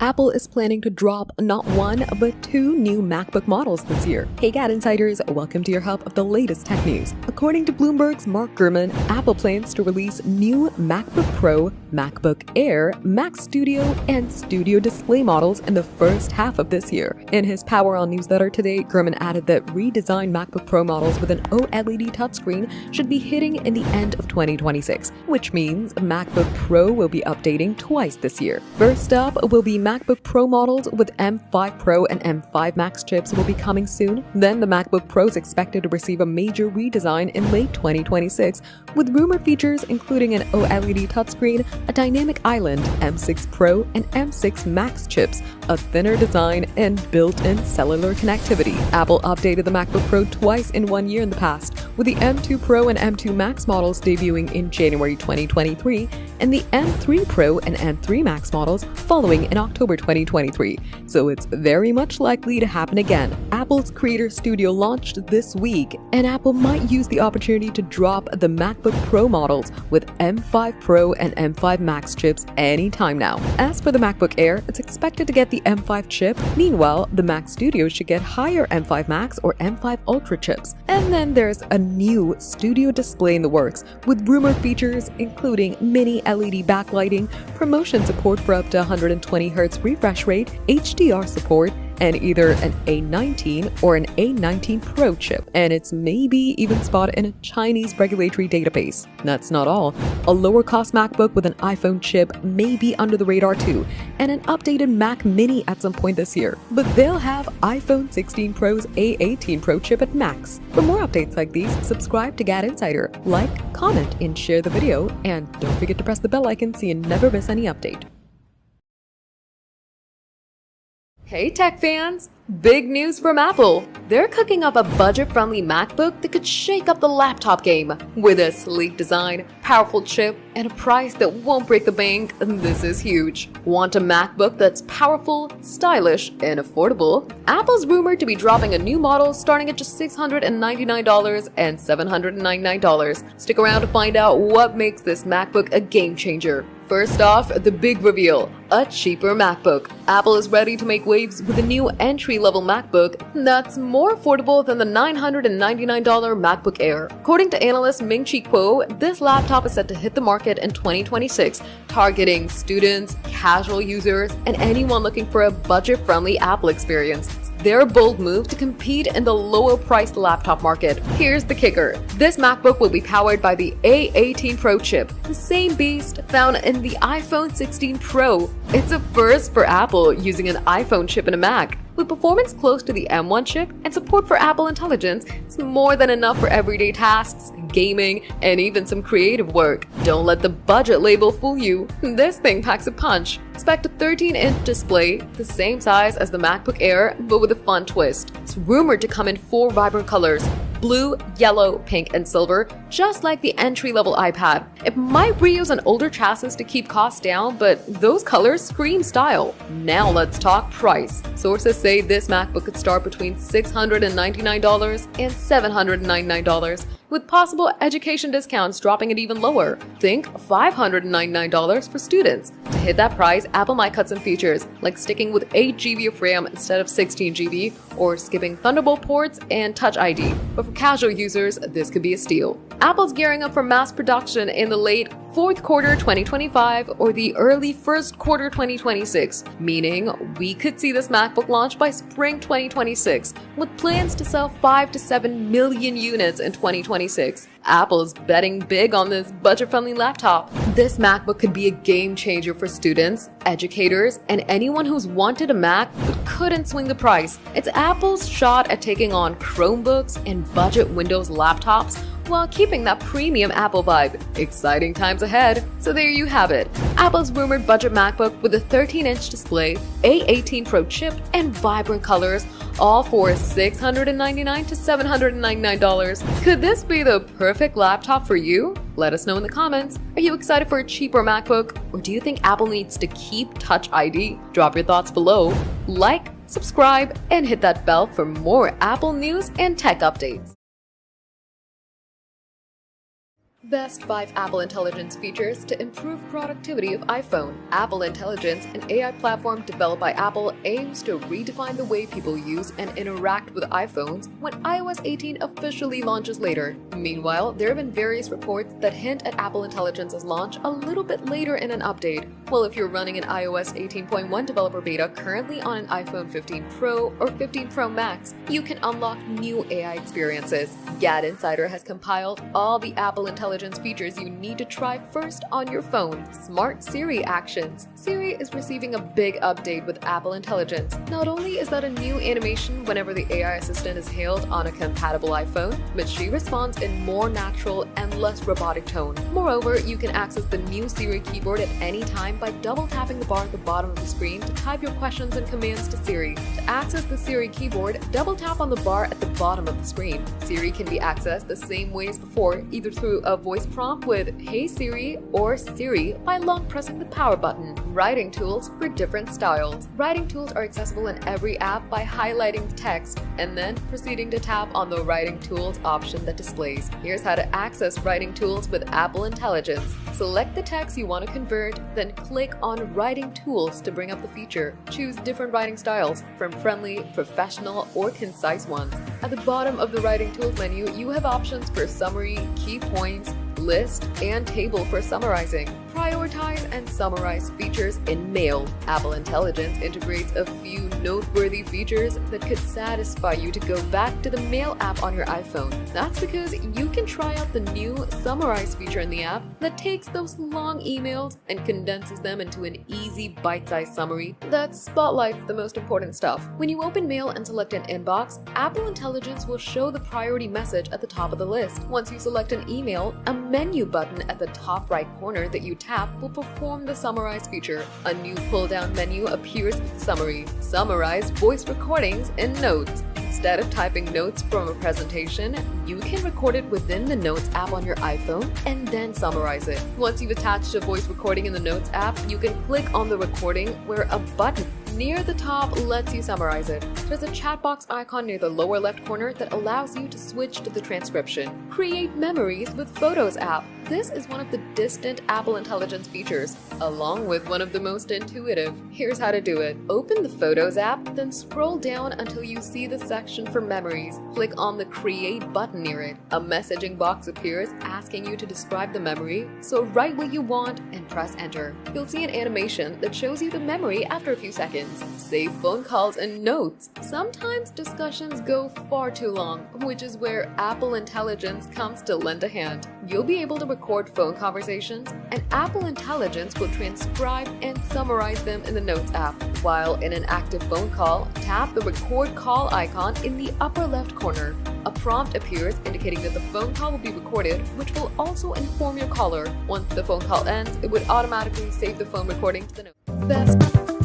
Apple is planning to drop not one, but two new MacBook models this year. Hey GadInsiders, welcome to your hub of the latest tech news. According to Bloomberg's Mark Gurman, Apple plans to release new MacBook Pro, MacBook Air, Mac Studio, and Studio Display models in the first half of this year. In his Power On newsletter today, Gurman added that redesigned MacBook Pro models with an OLED touchscreen should be hitting in the end of 2026, which means MacBook Pro will be updating twice this year. First up will be MacBook Pro models with M5 Pro and M5 Max chips will be coming soon. Then the MacBook Pro is expected to receive a major redesign in late 2026, with rumored features including an OLED touchscreen, a dynamic island, M6 Pro and M6 Max chips, a thinner design, and built-in cellular connectivity. Apple updated the MacBook Pro twice in 1 year in the past, with the M2 Pro and M2 Max models debuting in January 2023, and the M3 Pro and M3 Max models following in October 2023, so it's very much likely to happen again. Apple's Creator Studio launched this week, and Apple might use the opportunity to drop the MacBook Pro models with M5 Pro and M5 Max chips anytime now. As for the MacBook Air, it's expected to get the M5 chip. Meanwhile, the Mac Studio should get higher M5 Max or M5 Ultra chips. And then there's a new Studio Display in the works, with rumored features including mini LED backlighting, promotion support for up to 120Hz refresh rate, HDR support, and either an A19 or an A19 Pro chip, and it's maybe even spotted in a Chinese regulatory database. That's not all. A lower-cost MacBook with an iPhone chip may be under the radar too, and an updated Mac Mini at some point this year. But they'll have iPhone 16 Pro's A18 Pro chip at Max. For more updates like these, subscribe to GadInsider, like, comment, and share the video, and don't forget to press the bell icon so you never miss any update. Hey tech fans! Big news from Apple! They're cooking up a budget-friendly MacBook that could shake up the laptop game. With a sleek design, powerful chip, and a price that won't break the bank, this is huge. Want a MacBook that's powerful, stylish, and affordable? Apple's rumored to be dropping a new model starting at just $699 and $799. Stick around to find out what makes this MacBook a game changer. First off, the big reveal, a cheaper MacBook. Apple is ready to make waves with a new entry-level MacBook that's more affordable than the $999 MacBook Air. According to analyst Ming-Chi Kuo, this laptop is set to hit the market in 2026, targeting students, casual users, and anyone looking for a budget-friendly Apple experience. Their bold move to compete in the lower-priced laptop market. Here's the kicker. This MacBook will be powered by the A18 Pro chip, the same beast found in the iPhone 16 Pro. It's a first for Apple using an iPhone chip in a Mac. With performance close to the M1 chip and support for Apple Intelligence, it's more than enough for everyday tasks, gaming, and even some creative work. Don't let the budget label fool you. This thing packs a punch. Expect a 13-inch display, the same size as the MacBook Air, but with a fun twist. It's rumored to come in 4 vibrant colors: blue, yellow, pink, and silver, just like the entry-level iPad. It might reuse an older chassis to keep costs down, but those colors scream style. Now let's talk price. Sources say this MacBook could start between $699 and $799, with possible education discounts dropping it even lower. Think $599 for students. To hit that price, Apple might cut some features, like sticking with 8GB of RAM instead of 16GB, or skipping Thunderbolt ports and Touch ID. But for casual users, this could be a steal. Apple's gearing up for mass production in the late 4th quarter 2025 or the early 1st quarter 2026, meaning we could see this MacBook launch by spring 2026, with plans to sell 5 to 7 million units in 2026. Apple's betting big on this budget-friendly laptop. This MacBook could be a game changer for students, educators, and anyone who's wanted a Mac but couldn't swing the price. It's Apple's shot at taking on Chromebooks and budget Windows laptops while keeping that premium Apple vibe. Exciting times ahead. So there you have it. Apple's rumored budget MacBook with a 13-inch display, A18 Pro chip, and vibrant colors, all for $699 to $799. Could this be the perfect laptop for you? Let us know in the comments. Are you excited for a cheaper MacBook, or do you think Apple needs to keep Touch ID? Drop your thoughts below. Like, subscribe, and hit that bell for more Apple news and tech updates. Best 5 Apple Intelligence features to improve productivity of iPhone. Apple Intelligence, an AI platform developed by Apple, aims to redefine the way people use and interact with iPhones when iOS 18 officially launches later. Meanwhile, there have been various reports that hint at Apple Intelligence's launch a little bit later in an update. Well, if you're running an iOS 18.1 developer beta currently on an iPhone 15 Pro or 15 Pro Max, you can unlock new AI experiences. GadInsider has compiled all the Apple Intelligence features you need to try first on your phone. Smart Siri actions. Siri is receiving a big update with Apple Intelligence. Not only is that a new animation whenever the AI assistant is hailed on a compatible iPhone, but she responds in more natural and less robotic tone. Moreover, you can access the new Siri keyboard at any time by double tapping the bar at the bottom of the screen to type your questions and commands to Siri. To access the Siri keyboard, double tap on the bar at the bottom of the screen. Siri can be accessed the same way as before, either through a voice prompt with "Hey Siri" or "Siri" by long pressing the power button. Writing tools for different styles. Writing tools are accessible in every app by highlighting the text and then proceeding to tap on the Writing Tools option that displays. Here's how to access Writing Tools with Apple Intelligence. Select the text you want to convert, then click on Writing Tools to bring up the feature. Choose different writing styles, from friendly, professional, or concise ones. At the bottom of the Writing Tools menu, you have options for summary, key points, list, and table for summarizing. Prioritize and summarize features in Mail. Apple Intelligence integrates a few noteworthy features that could satisfy you to go back to the Mail app on your iPhone. That's because you can try out the new Summarize feature in the app that takes those long emails and condenses them into an easy bite-sized summary that spotlights the most important stuff. When you open Mail and select an inbox, Apple Intelligence will show the priority message at the top of the list. Once you select an email, a menu button at the top right corner that you tap will perform the Summarize feature. A new pull-down menu appears with Summary. Summarize voice recordings and notes. Instead of typing notes from a presentation, you can record it within the Notes app on your iPhone and then summarize it. Once you've attached a voice recording in the Notes app, you can click on the recording where a button near the top lets you summarize it. There's a chat box icon near the lower left corner that allows you to switch to the transcription. Create memories with Photos app. This is one of the distant Apple Intelligence features, along with one of the most intuitive. Here's how to do it. Open the Photos app, then scroll down until you see the section for memories. Click on the Create button near it. A messaging box appears asking you to describe the memory, so write what you want and press Enter. You'll see an animation that shows you the memory after a few seconds. Save phone calls and notes. Sometimes discussions go far too long, which is where Apple Intelligence comes to lend a hand. You'll be able to record phone conversations, and Apple Intelligence will transcribe and summarize them in the Notes app. While in an active phone call, tap the Record Call icon in the upper left corner. A prompt appears indicating that the phone call will be recorded, which will also inform your caller. Once the phone call ends, it would automatically save the phone recording to the Notes.